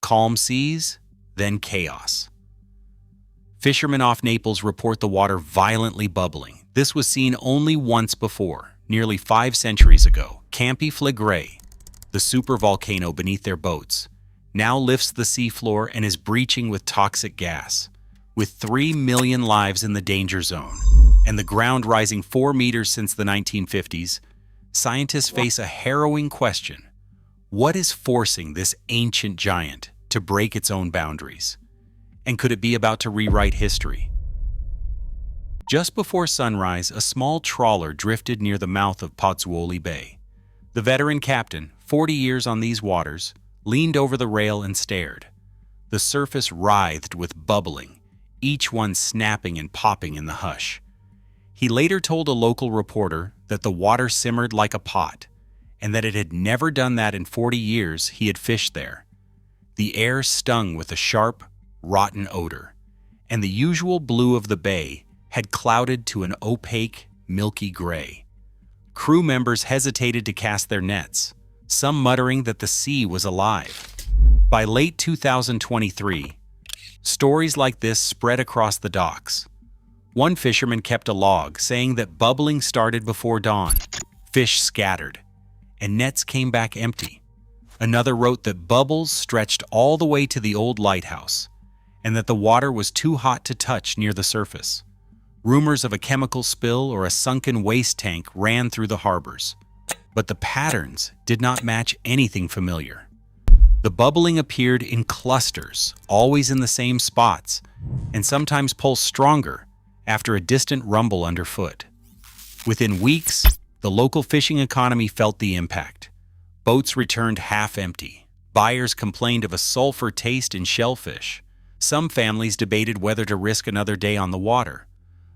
calm seas, then chaos. Fishermen off Naples report the water violently bubbling. This was seen only once before, nearly 5 centuries ago. Campi Flegrei, the supervolcano beneath their boats, now lifts the seafloor and is breaching with toxic gas. With 3 million lives in the danger zone, and the ground rising 4 meters since the 1950s, scientists face a harrowing question. What is forcing this ancient giant to break its own boundaries? And could it be about to rewrite history? Just before sunrise, a small trawler drifted near the mouth of Pozzuoli Bay. The veteran captain, 40 years on these waters, leaned over the rail and stared. The surface writhed with bubbling, each one snapping and popping in the hush. He later told a local reporter that the water simmered like a pot, and that it had never done that in 40 years he had fished there. The air stung with a sharp, rotten odor, and the usual blue of the bay had clouded to an opaque, milky gray. Crew members hesitated to cast their nets, some muttering that the sea was alive. By late 2023, stories like this spread across the docks. One fisherman kept a log saying that bubbling started before dawn, fish scattered, and nets came back empty. Another wrote that bubbles stretched all the way to the old lighthouse, and that the water was too hot to touch near the surface. Rumors of a chemical spill or a sunken waste tank ran through the harbors, but the patterns did not match anything familiar. The bubbling appeared in clusters, always in the same spots, and sometimes pulsed stronger after a distant rumble underfoot. Within weeks, the local fishing economy felt the impact. Boats returned half empty. Buyers complained of a sulfur taste in shellfish. Some families debated whether to risk another day on the water.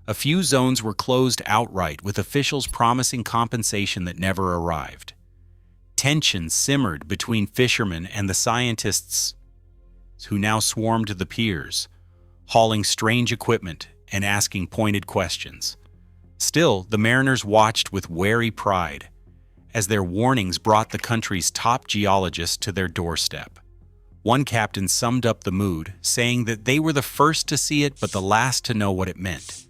A few zones were closed outright, with officials promising compensation that never arrived. Tension simmered between fishermen and the scientists, who now swarmed the piers, hauling strange equipment and asking pointed questions. Still, the mariners watched with wary pride, as their warnings brought the country's top geologists to their doorstep. One captain summed up the mood, saying that they were the first to see it but the last to know what it meant.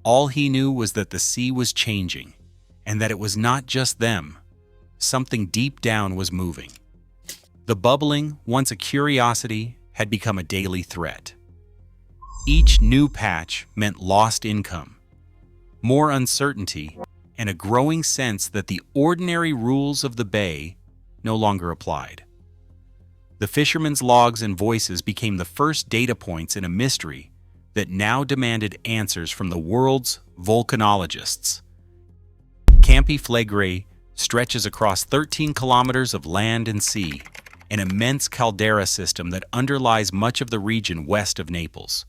All he knew was that the sea was changing, and that it was not just them. Something deep down was moving. The bubbling, once a curiosity, had become a daily threat. Each new patch meant lost income, more uncertainty, and a growing sense that the ordinary rules of the bay no longer applied. The fishermen's logs and voices became the first data points in a mystery that now demanded answers from the world's volcanologists. Campi Flegrei stretches across 13 kilometers of land and sea, an immense caldera system that underlies much of the region west of Naples.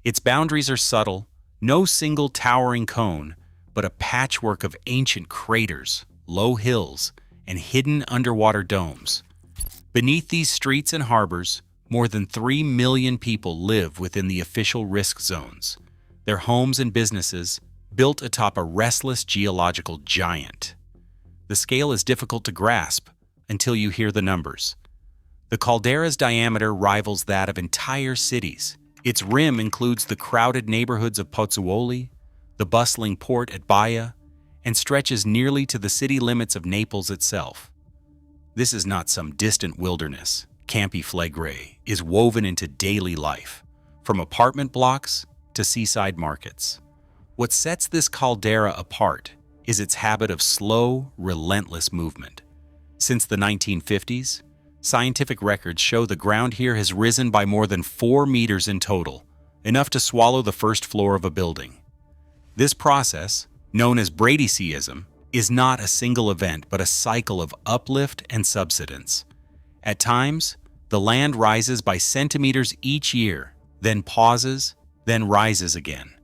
Its boundaries are subtle, no single towering cone, but a patchwork of ancient craters, low hills, and hidden underwater domes. Beneath these streets and harbors, more than 3 million people live within the official risk zones, their homes and businesses built atop a restless geological giant. The scale is difficult to grasp until you hear the numbers. The caldera's diameter rivals that of entire cities. Its rim includes the crowded neighborhoods of Pozzuoli, the bustling port at Baia, and stretches nearly to the city limits of Naples itself. This is not some distant wilderness. Campi Flegrei is woven into daily life, from apartment blocks to seaside markets. What sets this caldera apart is its habit of slow, relentless movement. Since the 1950s, scientific records show the ground here has risen by more than 4 meters in total, enough to swallow the first floor of a building. This process, known as bradyseism, is not a single event but a cycle of uplift and subsidence. At times, the land rises by centimeters each year, then pauses, then rises again.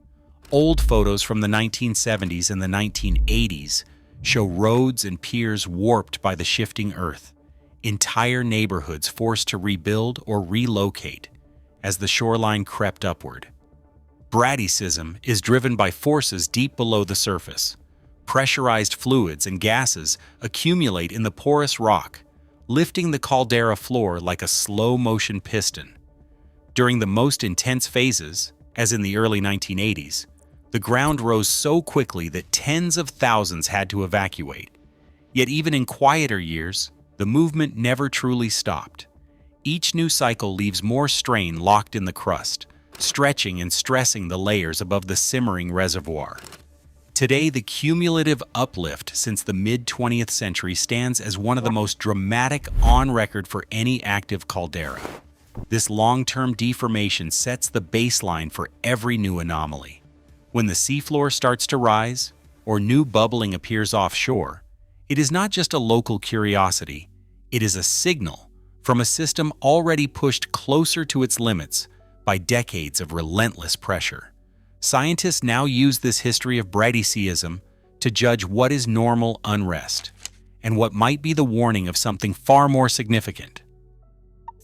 Old photos from the 1970s and the 1980s show roads and piers warped by the shifting earth, entire neighborhoods forced to rebuild or relocate as the shoreline crept upward. Bradyseism is driven by forces deep below the surface. Pressurized fluids and gases accumulate in the porous rock, lifting the caldera floor like a slow-motion piston. During the most intense phases, as in the early 1980s, the ground rose so quickly that tens of thousands had to evacuate. Yet even in quieter years, the movement never truly stopped. Each new cycle leaves more strain locked in the crust, stretching and stressing the layers above the simmering reservoir. Today, the cumulative uplift since the mid-20th century stands as one of the most dramatic on record for any active caldera. This long-term deformation sets the baseline for every new anomaly. When the seafloor starts to rise, or new bubbling appears offshore, it is not just a local curiosity, it is a signal from a system already pushed closer to its limits by decades of relentless pressure. Scientists now use this history of bradyseism to judge what is normal unrest and what might be the warning of something far more significant.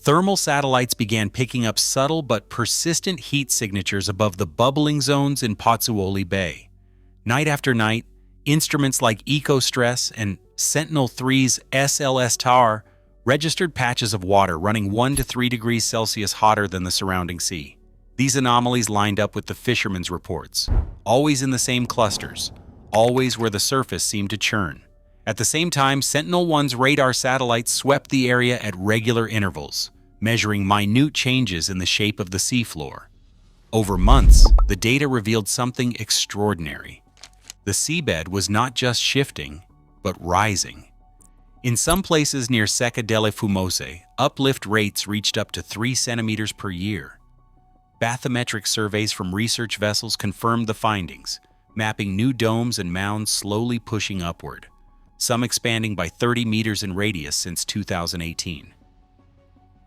Thermal satellites began picking up subtle but persistent heat signatures above the bubbling zones in Pozzuoli Bay. Night after night, instruments like EcoStress and Sentinel-3's SLS tower registered patches of water running 1 to 3 degrees Celsius hotter than the surrounding sea. These anomalies lined up with the fishermen's reports, always in the same clusters, always where the surface seemed to churn. At the same time, Sentinel-1's radar satellites swept the area at regular intervals, measuring minute changes in the shape of the seafloor. Over months, the data revealed something extraordinary. The seabed was not just shifting, but rising. In some places near Secca delle Fumose, uplift rates reached up to 3 centimeters per year. Bathymetric surveys from research vessels confirmed the findings, mapping new domes and mounds slowly pushing upward, some expanding by 30 meters in radius since 2018.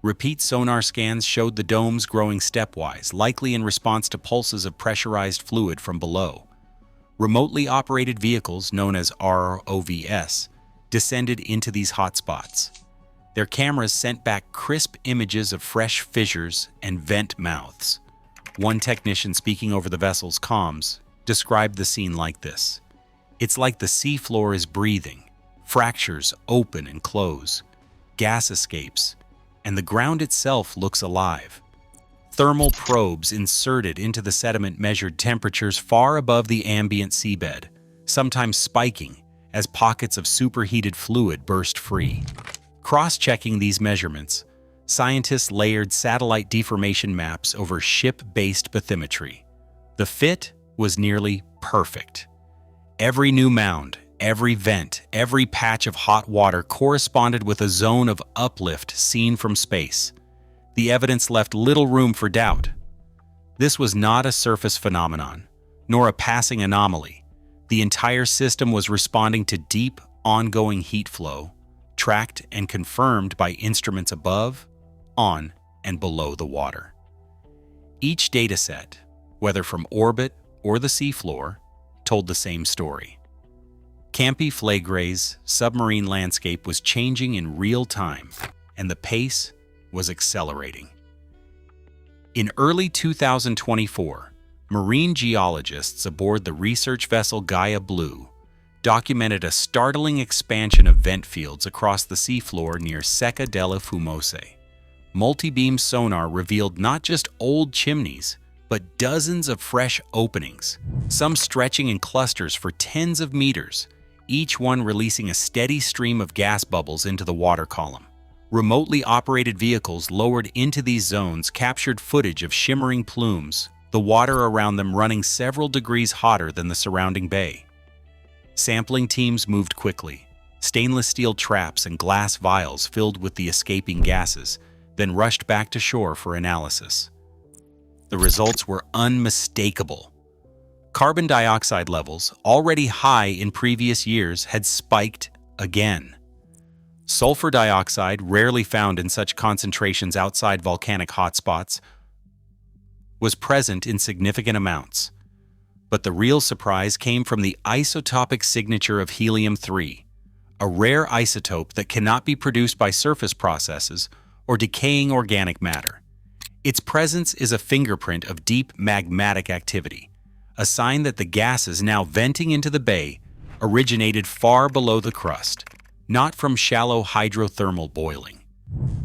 Repeat sonar scans showed the domes growing stepwise, likely in response to pulses of pressurized fluid from below. Remotely operated vehicles, known as ROVs, descended into these hotspots. Their cameras sent back crisp images of fresh fissures and vent mouths. One technician speaking over the vessel's comms described the scene like this. It's like the seafloor is breathing. Fractures open and close. Gas escapes, and the ground itself looks alive. Thermal probes inserted into the sediment measured temperatures far above the ambient seabed, sometimes spiking as pockets of superheated fluid burst free. Cross-checking these measurements, scientists layered satellite deformation maps over ship-based bathymetry. The fit was nearly perfect. Every new mound, every vent, every patch of hot water corresponded with a zone of uplift seen from space. The evidence left little room for doubt. This was not a surface phenomenon, nor a passing anomaly. The entire system was responding to deep, ongoing heat flow, tracked and confirmed by instruments above, on, and below the water. Each dataset, whether from orbit or the seafloor, told the same story. Campi Flegrei's submarine landscape was changing in real time, and the pace was accelerating. In early 2024, marine geologists aboard the research vessel Gaia Blue documented a startling expansion of vent fields across the seafloor near Secca delle Fumose. Multi-beam sonar revealed not just old chimneys, but dozens of fresh openings, some stretching in clusters for tens of meters, each one releasing a steady stream of gas bubbles into the water column. Remotely operated vehicles lowered into these zones captured footage of shimmering plumes, the water around them running several degrees hotter than the surrounding bay. Sampling teams moved quickly. Stainless steel traps and glass vials filled with the escaping gases, then rushed back to shore for analysis. The results were unmistakable. Carbon dioxide levels, already high in previous years, had spiked again. Sulfur dioxide, rarely found in such concentrations outside volcanic hotspots, was present in significant amounts. But the real surprise came from the isotopic signature of helium-3, a rare isotope that cannot be produced by surface processes or decaying organic matter. Its presence is a fingerprint of deep magmatic activity, a sign that the gases now venting into the bay originated far below the crust, not from shallow hydrothermal boiling.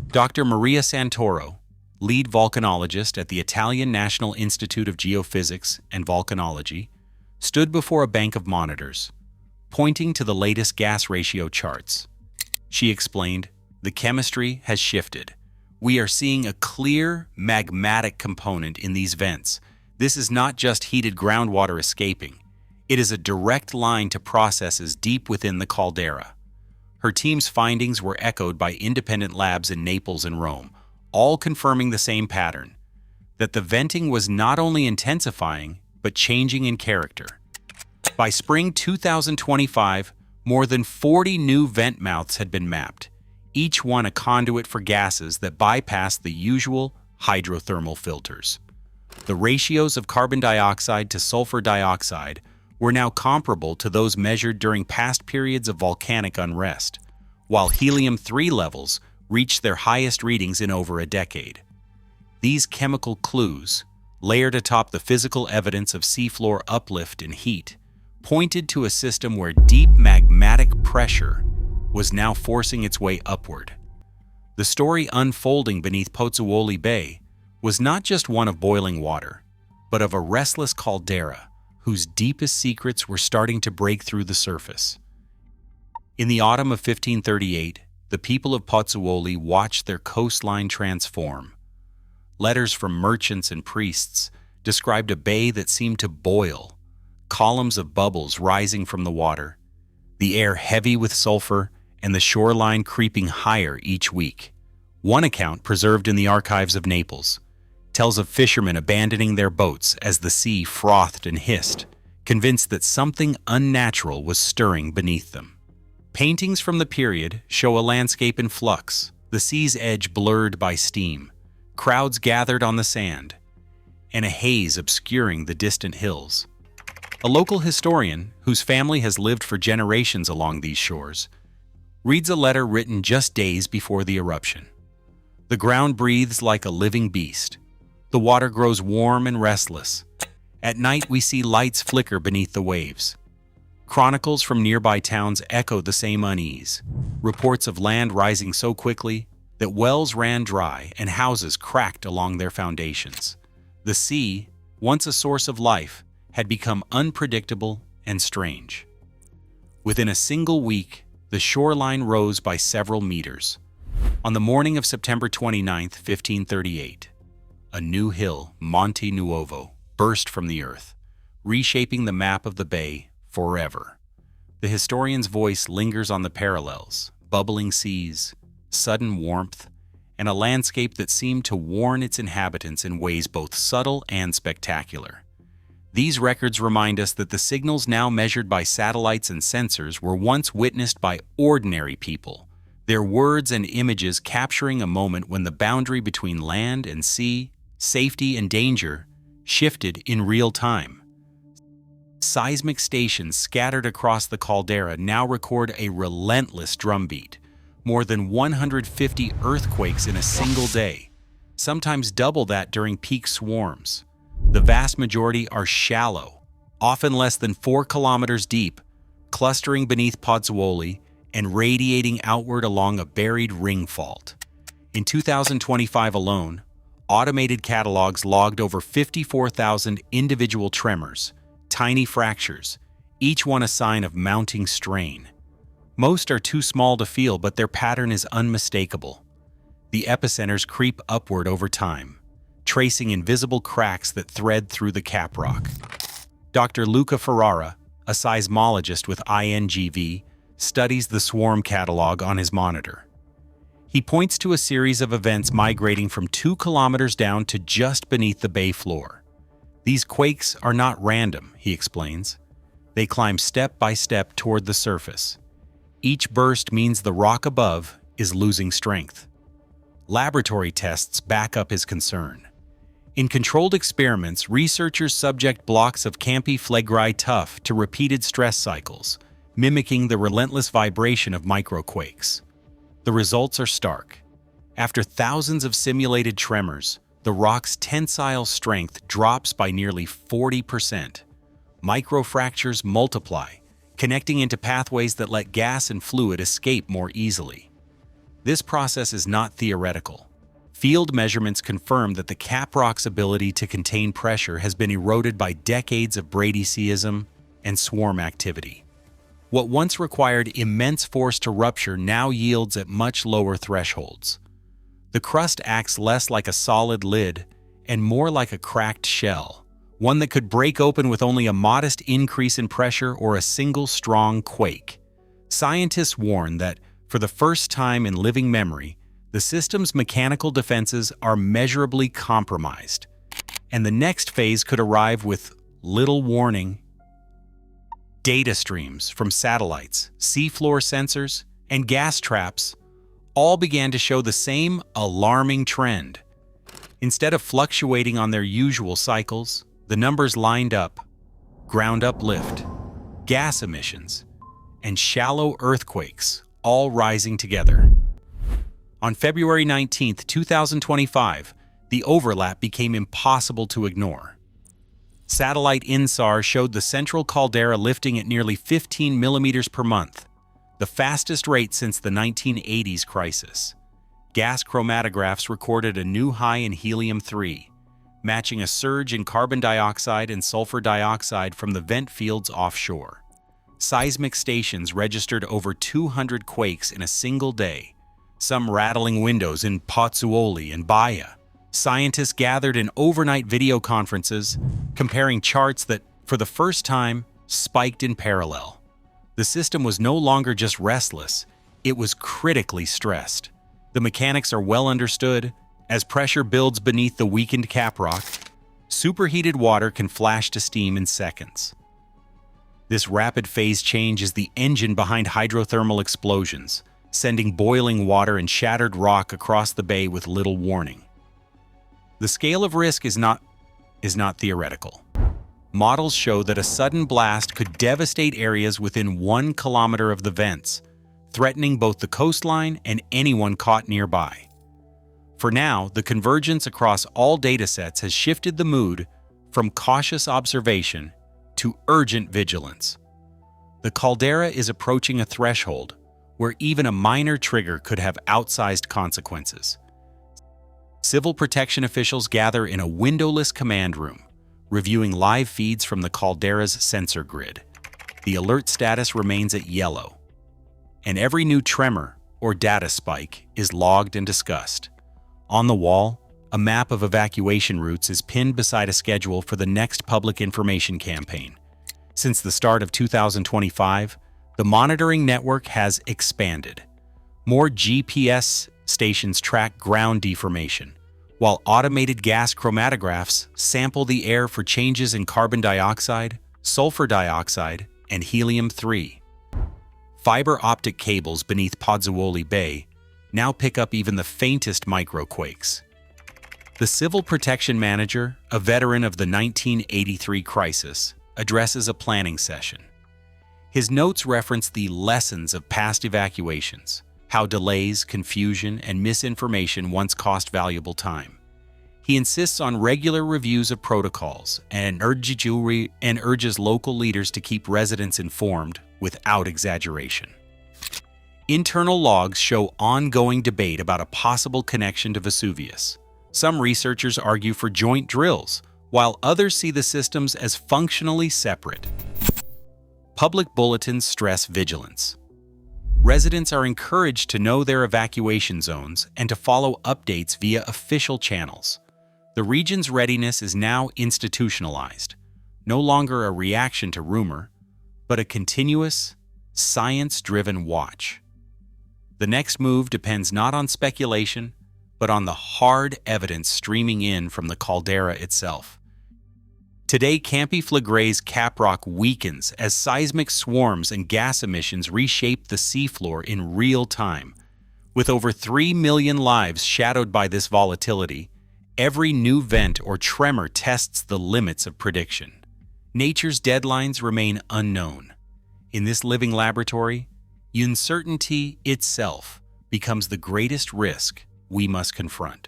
Dr. Maria Santoro, lead volcanologist at the Italian National Institute of Geophysics and Volcanology, stood before a bank of monitors, pointing to the latest gas ratio charts. She explained, "The chemistry has shifted. We are seeing a clear magmatic component in these vents. This is not just heated groundwater escaping. It is a direct line to processes deep within the caldera." Her team's findings were echoed by independent labs in Naples and Rome, all confirming the same pattern, that the venting was not only intensifying, but changing in character. By spring 2025, more than 40 new vent mouths had been mapped, each one a conduit for gases that bypass the usual hydrothermal filters. The ratios of carbon dioxide to sulfur dioxide were now comparable to those measured during past periods of volcanic unrest, while helium-3 levels reached their highest readings in over a decade. These chemical clues, layered atop the physical evidence of seafloor uplift and heat, pointed to a system where deep magmatic pressure was now forcing its way upward. The story unfolding beneath Pozzuoli Bay was not just one of boiling water, but of a restless caldera whose deepest secrets were starting to break through the surface. In the autumn of 1538, the people of Pozzuoli watched their coastline transform. Letters from merchants and priests described a bay that seemed to boil, columns of bubbles rising from the water, the air heavy with sulfur, and the shoreline creeping higher each week. One account, preserved in the archives of Naples, tells of fishermen abandoning their boats as the sea frothed and hissed, convinced that something unnatural was stirring beneath them. Paintings from the period show a landscape in flux, the sea's edge blurred by steam, crowds gathered on the sand, and a haze obscuring the distant hills. A local historian, whose family has lived for generations along these shores, reads a letter written just days before the eruption. The ground breathes like a living beast. The water grows warm and restless. At night we see lights flicker beneath the waves. Chronicles from nearby towns echo the same unease. Reports of land rising so quickly that wells ran dry and houses cracked along their foundations. The sea, once a source of life, had become unpredictable and strange. Within a single week, the shoreline rose by several meters. On the morning of September 29, 1538, a new hill, Monte Nuovo, burst from the earth, reshaping the map of the bay forever. The historian's voice lingers on the parallels: bubbling seas, sudden warmth, and a landscape that seemed to warn its inhabitants in ways both subtle and spectacular. These records remind us that the signals now measured by satellites and sensors were once witnessed by ordinary people, their words and images capturing a moment when the boundary between land and sea, safety and danger, shifted in real time. Seismic stations scattered across the caldera now record a relentless drumbeat, more than 150 earthquakes in a single day, sometimes double that during peak swarms. The vast majority are shallow, often less than 4 kilometers deep, clustering beneath Pozzuoli and radiating outward along a buried ring fault. In 2025 alone, automated catalogs logged over 54,000 individual tremors, tiny fractures, each one a sign of mounting strain. Most are too small to feel, but their pattern is unmistakable. The epicenters creep upward over time, tracing invisible cracks that thread through the caprock. Dr. Luca Ferrara, a seismologist with INGV, studies the swarm catalog on his monitor. He points to a series of events migrating from 2 kilometers down to just beneath the bay floor. These quakes are not random, he explains. They climb step by step toward the surface. Each burst means the rock above is losing strength. Laboratory tests back up his concern. In controlled experiments, researchers subject blocks of Campi Flegrei tuff to repeated stress cycles, mimicking the relentless vibration of microquakes. The results are stark. After thousands of simulated tremors, the rock's tensile strength drops by nearly 40%. Microfractures multiply, connecting into pathways that let gas and fluid escape more easily. This process is not theoretical. Field measurements confirm that the caprock's ability to contain pressure has been eroded by decades of bradyseism and swarm activity. What once required immense force to rupture now yields at much lower thresholds. The crust acts less like a solid lid and more like a cracked shell, one that could break open with only a modest increase in pressure or a single strong quake. Scientists warn that, for the first time in living memory, the system's mechanical defenses are measurably compromised, and the next phase could arrive with little warning. Data streams from satellites, seafloor sensors, and gas traps all began to show the same alarming trend. Instead of fluctuating on their usual cycles, the numbers lined up: ground uplift, gas emissions, and shallow earthquakes, all rising together. On February 19, 2025, the overlap became impossible to ignore. Satellite INSAR showed the central caldera lifting at nearly 15 millimeters per month, the fastest rate since the 1980s crisis. Gas chromatographs recorded a new high in helium-3, matching a surge in carbon dioxide and sulfur dioxide from the vent fields offshore. Seismic stations registered over 200 quakes in a single day, some rattling windows in Pozzuoli and Baia. Scientists gathered in overnight video conferences, comparing charts that, for the first time, spiked in parallel. The system was no longer just restless, it was critically stressed. The mechanics are well understood. As pressure builds beneath the weakened caprock, superheated water can flash to steam in seconds. This rapid phase change is the engine behind hydrothermal explosions, sending boiling water and shattered rock across the bay with little warning. The scale of risk is not theoretical. Models show that a sudden blast could devastate areas within 1 kilometer of the vents, threatening both the coastline and anyone caught nearby. For now, the convergence across all datasets has shifted the mood from cautious observation to urgent vigilance. The caldera is approaching a threshold where even a minor trigger could have outsized consequences. Civil protection officials gather in a windowless command room, reviewing live feeds from the caldera's sensor grid. The alert status remains at yellow, and every new tremor or data spike is logged and discussed. On the wall, a map of evacuation routes is pinned beside a schedule for the next public information campaign. Since the start of 2025, the monitoring network has expanded. More GPS stations track ground deformation, while automated gas chromatographs sample the air for changes in carbon dioxide, sulfur dioxide, and helium-3. Fiber optic cables beneath Pozzuoli Bay now pick up even the faintest microquakes. The Civil Protection Manager, a veteran of the 1983 crisis, addresses a planning session. His notes reference the lessons of past evacuations, how delays, confusion, and misinformation once cost valuable time. He insists on regular reviews of protocols and urges local leaders to keep residents informed without exaggeration. Internal logs show ongoing debate about a possible connection to Vesuvius. Some researchers argue for joint drills, while others see the systems as functionally separate. Public bulletins stress vigilance. Residents are encouraged to know their evacuation zones and to follow updates via official channels. The region's readiness is now institutionalized, no longer a reaction to rumor, but a continuous, science-driven watch. The next move depends not on speculation, but on the hard evidence streaming in from the caldera itself. Today, Campi Flegrei's caprock weakens as seismic swarms and gas emissions reshape the seafloor in real time. With over 3 million lives shadowed by this volatility, every new vent or tremor tests the limits of prediction. Nature's deadlines remain unknown. In this living laboratory, uncertainty itself becomes the greatest risk we must confront.